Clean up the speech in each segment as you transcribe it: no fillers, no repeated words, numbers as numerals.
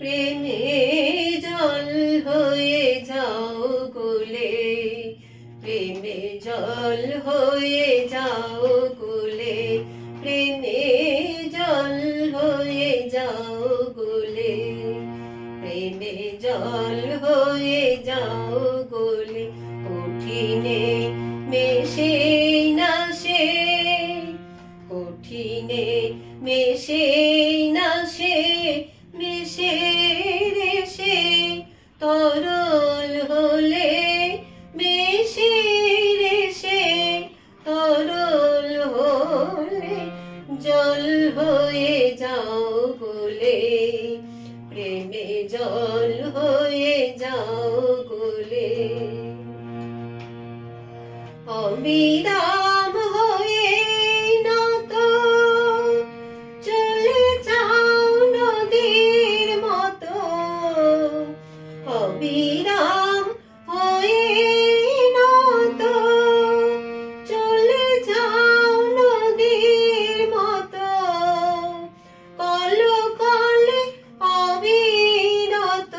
প্রেমে জল হয়ে যাও গলে, প্রেমে জল হয়ে যাও গলে, প্রেমে জল হয়ে যাও গলে, প্রেমে জল হয়ে যাও গলে। কঠিনে মেশে না সে, কঠিনে মেশে না সে, মিশে রেশে তরল হলে, মিশে রেশে তরল হলে, জল হয়ে যাও গলে, প্রেমে জল হয়ে যাও গলে। অবিরাম হয়ে নত চলে যাও নদীর মতো, অবিরাম হয়ে নত চলে যাও নদীর মতো, কলে কলে অবিরত,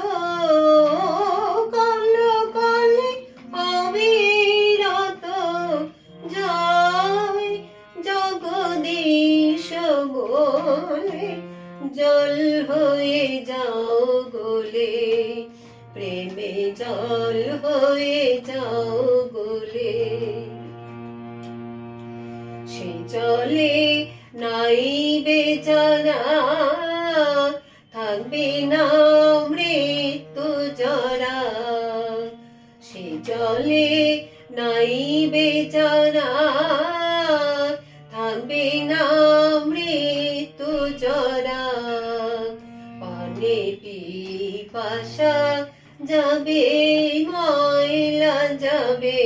কলে কলে অবিরত, জয় জগদীশ বলে, জল হয়ে যাও গলে, প্রেমে জল হয়ে যাও গলে। সে জলে নাই বেচারা, থাকবে না মৃত্যু জরা, সে জলে নাই বেচারা, থাকবে না মৃত্যু জরা। পানে পিপাসা যাবে ময়লা যাবে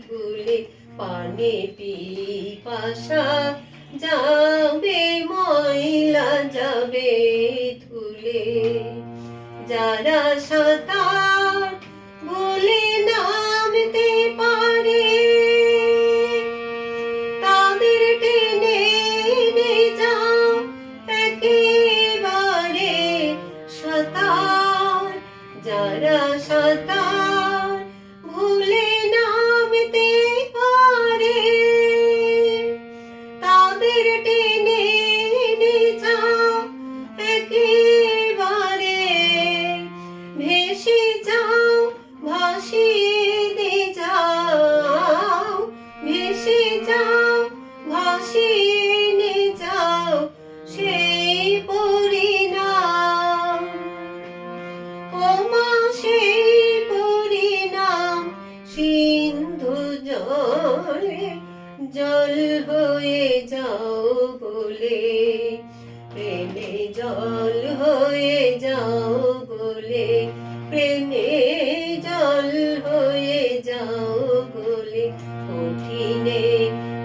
ধুলে, পানে পিপাসা যাবে ময়লা যাবে ধুলে। যারা সাঁতার ভুলে নামতে পারে, তাদের টেনে নিয়ে যাও একেবারে সাঁতার। যারা সাঁতার ভুলে নামতে পারে, তাদের টেনে নিয়ে যাও একেবারে, ভেসে যাও ভাসিয়ে যাও, ভেসে যাও ভাসিয়ে যাও সেই পরিণাম, ওমা সেই পরিণাম। সিন্ধু জলে জল হয়ে যাও গলে, প্রেমে জল হয়ে যাও গলে, প্রেমে জল হয়ে যাও গলে। কঠিনে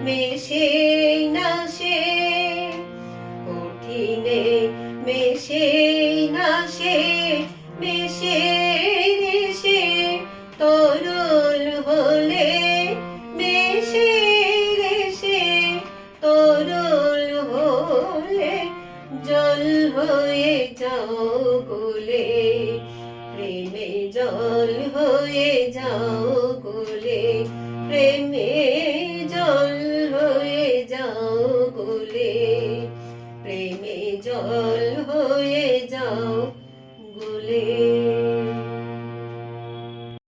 মেশে না সে, কঠিনে মেশে না সে, মিশে রেশে তরল হলে, মিশে রেশে তরল হলে, জল হয়ে যাও গলে, প্রেমে জল হয়ে যাও গলে, প্রেমে জল হয়ে যাও গলে, প্রেমে জল হয়ে যাও গলে।